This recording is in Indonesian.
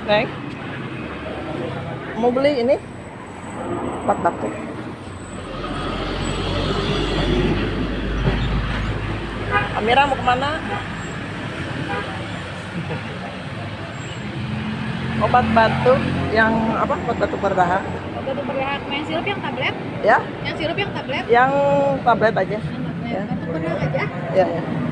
Neng, mau beli ini obat batuk. Amira mau kemana? Obat batuk yang apa? Obat batuk berdahak. Obat batuk berdahak. Yang sirup yang tablet? Ya? Yang sirup yang tablet? Yang tablet aja. Ya. Batuk berdahak aja? Ya, ya.